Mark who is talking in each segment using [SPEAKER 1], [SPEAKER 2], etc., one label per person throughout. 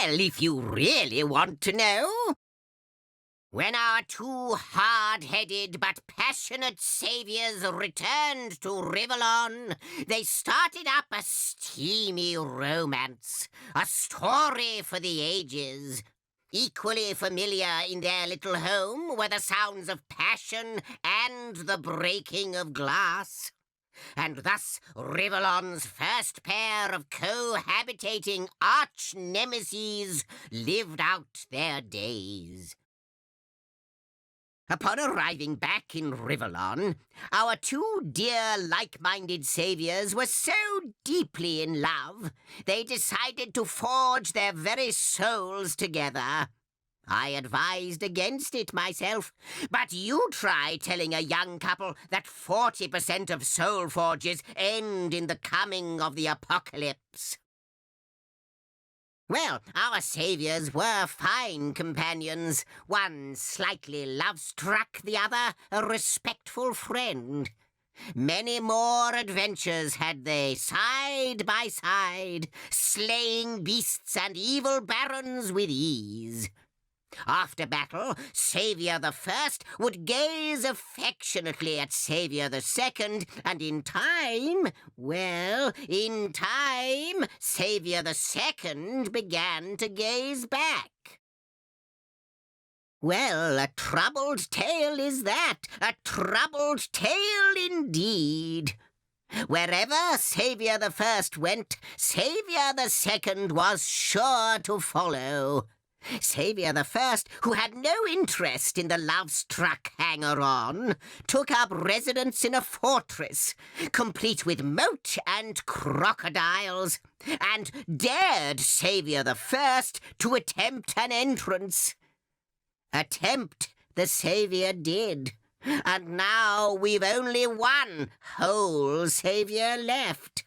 [SPEAKER 1] Well, if you really want to know. When our two hard-headed but passionate saviors returned to Rivellon, they started up a steamy romance, a story for the ages. Equally familiar in their little home were the sounds of passion and the breaking of glass. And thus Rivellon's first pair of cohabitating arch-nemeses lived out their days. Upon arriving back in Rivellon, our two dear like-minded saviors were so deeply in love, they decided to forge their very souls together. I advised against it myself, but you try telling a young couple that 40% of soul forges end in the coming of the apocalypse. Well, our saviors were fine companions, one slightly love-struck, the other a respectful friend. Many more adventures had they, side by side, slaying beasts and evil barons with ease. After battle, Saviour the First would gaze affectionately at Saviour the Second, and in time, Saviour the Second began to gaze back. Well, a troubled tale is that, a troubled tale indeed. Wherever Saviour the First went, Saviour the Second was sure to follow. Saviour the First, who had no interest in the love-struck hanger-on, took up residence in a fortress, complete with moat and crocodiles, and dared Saviour the First to attempt an entrance. Attempt the Saviour did, and now we've only one whole Saviour left.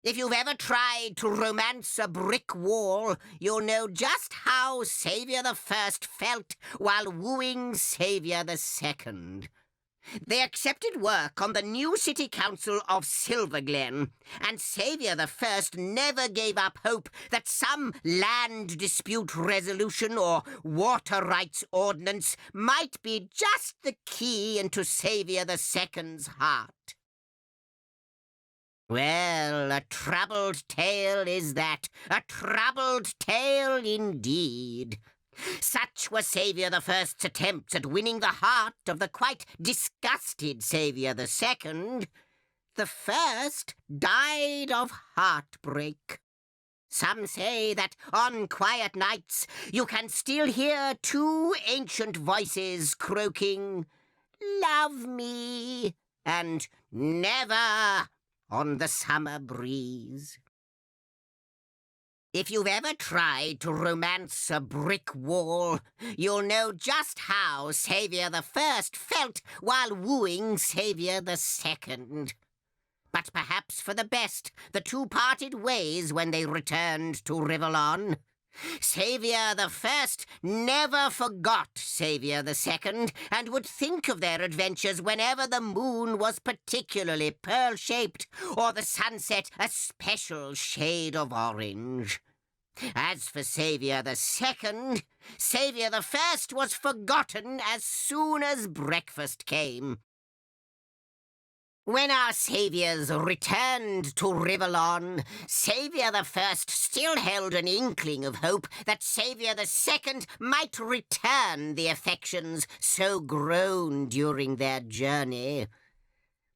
[SPEAKER 1] If you've ever tried to romance a brick wall, you'll know just how Saviour the First felt while wooing Saviour the Second. They accepted work on the new city council of Silverglen, and Saviour the First never gave up hope that some land dispute resolution or water rights ordinance might be just the key into Saviour the Second's heart. Well, a troubled tale is that, a troubled tale indeed. Such were Saviour the First's attempts at winning the heart of the quite disgusted Saviour the Second. The first died of heartbreak. Some say that on quiet nights you can still hear two ancient voices croaking, "Love me," and "Never," on the summer breeze. If you've ever tried to romance a brick wall, you'll know just how Saviour the First felt while wooing Saviour the Second. But perhaps for the best, the two parted ways when they returned to Rivellon. Saviour the First never forgot Saviour the Second, and would think of their adventures whenever the moon was particularly pearl-shaped, or the sunset a special shade of orange. As for Saviour the Second, Saviour the First was forgotten as soon as breakfast came. When our saviors returned to Rivellon, Saviour the First still held an inkling of hope that Saviour the Second might return the affections so grown during their journey.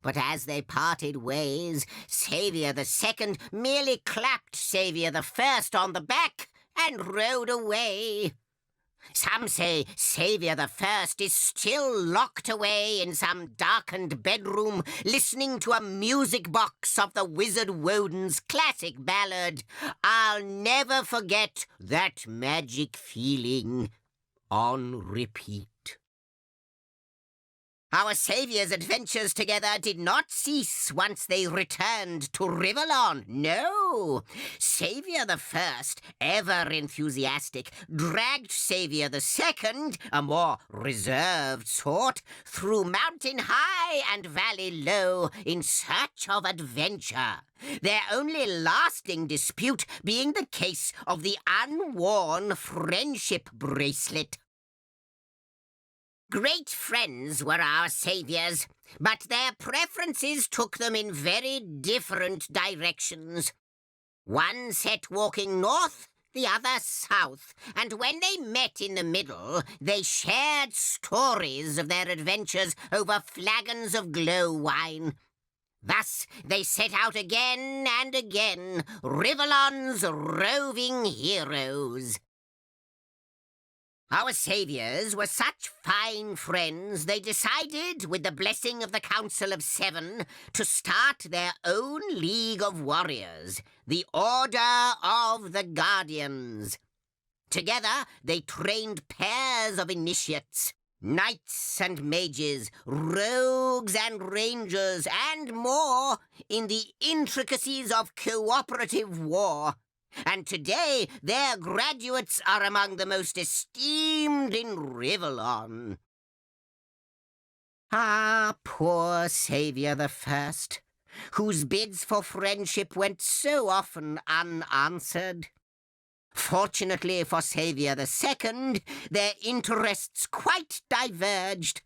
[SPEAKER 1] But as they parted ways, Saviour the Second merely clapped Saviour the First on the back and rode away. Some say Saviour the First is still locked away in some darkened bedroom, listening to a music box of the Wizard Woden's classic ballad, "I'll Never Forget That Magic Feeling," on repeat. Our saviour's adventures together did not cease once they returned to Rivellon. No! Saviour the First, ever enthusiastic, dragged Saviour the Second, a more reserved sort, through mountain high and valley low in search of adventure. Their only lasting dispute being the case of the unworn friendship bracelet. Great friends were our saviours, but their preferences took them in very different directions. One set walking north, the other south, and when they met in the middle, they shared stories of their adventures over flagons of glow wine. Thus they set out again and again, Rivellon's roving heroes. Our saviours were such fine friends, they decided, with the blessing of the Council of Seven, to start their own League of Warriors, the Order of the Guardians. Together, they trained pairs of initiates, knights and mages, rogues and rangers, and more, in the intricacies of cooperative war. And today, their graduates are among the most esteemed in Rivellon. Ah, poor Saviour the First, whose bids for friendship went so often unanswered. Fortunately for Saviour the Second, their interests quite diverged.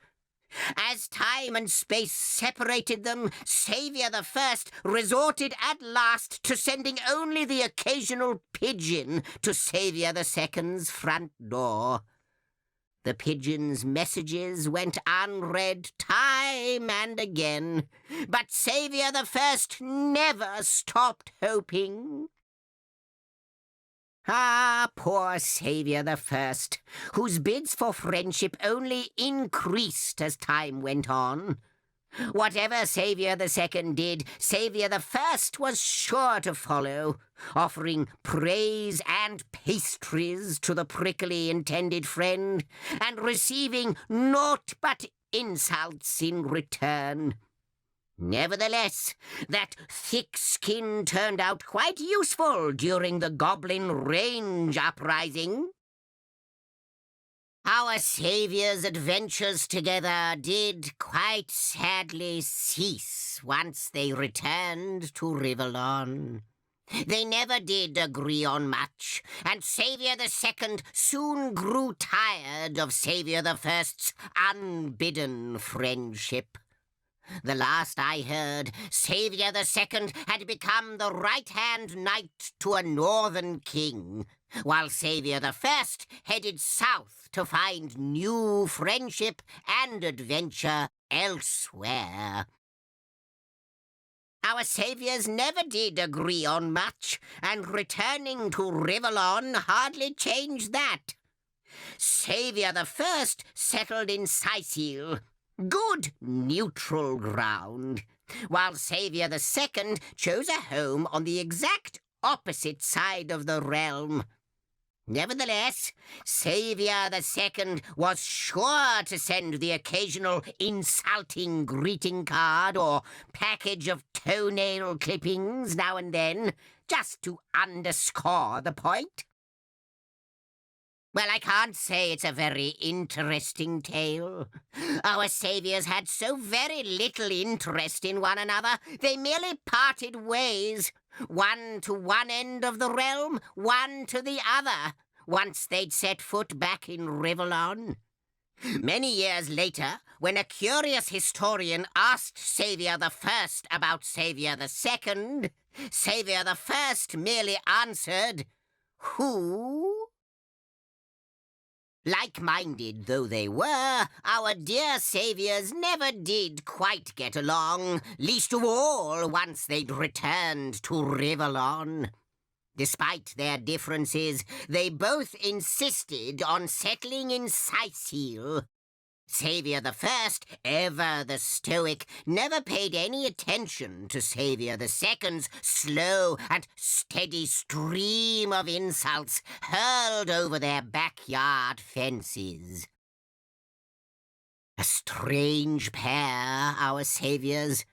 [SPEAKER 1] As time and space separated them, Saviour the First resorted at last to sending only the occasional pigeon to Saviour the Second's front door. The pigeon's messages went unread time and again, but Saviour the First never stopped hoping. Ah, poor Saviour the First, whose bids for friendship only increased as time went on. Whatever Saviour the Second did, Saviour the First was sure to follow, offering praise and pastries to the prickly intended friend, and receiving naught but insults in return. Nevertheless, that thick skin turned out quite useful during the Goblin Range uprising. Our saviours' adventures together did quite sadly cease once they returned to Rivellon. They never did agree on much, and Saviour the Second soon grew tired of Saviour the First's unbidden friendship. The last I heard, Saviour the Second had become the right-hand knight to a northern king, while Saviour the First headed south to find new friendship and adventure elsewhere. Our saviours never did agree on much, and returning to Rivellon hardly changed that. Saviour the First settled in Sicil, good neutral ground, while Saviour the Second chose a home on the exact opposite side of the realm. Nevertheless, Saviour the Second was sure to send the occasional insulting greeting card or package of toenail clippings now and then, just to underscore the point. Well, I can't say it's a very interesting tale. Our saviours had so very little interest in one another, they merely parted ways, one to one end of the realm, one to the other, once they'd set foot back in Rivellon. Many years later, when a curious historian asked Saviour the First about Saviour the Second, Saviour the First merely answered, "Who?" Like-minded though they were, our dear saviours never did quite get along, least of all once they'd returned to Rivellon. Despite their differences, they both insisted on settling in Sicil. Saviour the First, ever the stoic, never paid any attention to Saviour the Second's slow and steady stream of insults hurled over their backyard fences. A strange pair, our saviors.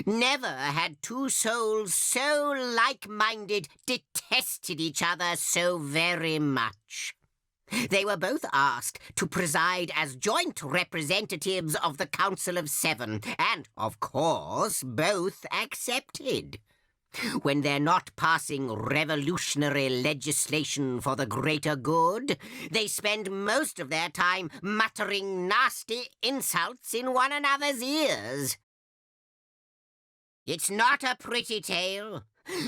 [SPEAKER 1] Never had two souls so like-minded detested each other so very much. They were both asked to preside as joint representatives of the Council of Seven, and, of course, both accepted. When they're not passing revolutionary legislation for the greater good, they spend most of their time muttering nasty insults in one another's ears. It's not a pretty tale,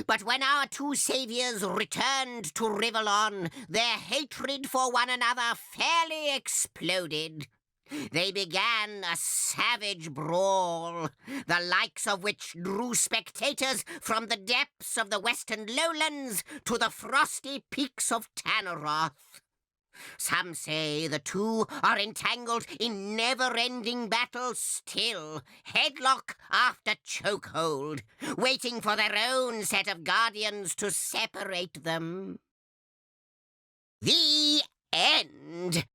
[SPEAKER 1] but when our two saviors returned to Rivellon, their hatred for one another fairly exploded. They began a savage brawl, the likes of which drew spectators from the depths of the western lowlands to the frosty peaks of Tanneroth. Some say the two are entangled in never-ending battle still, headlock after chokehold, waiting for their own set of guardians to separate them. The end.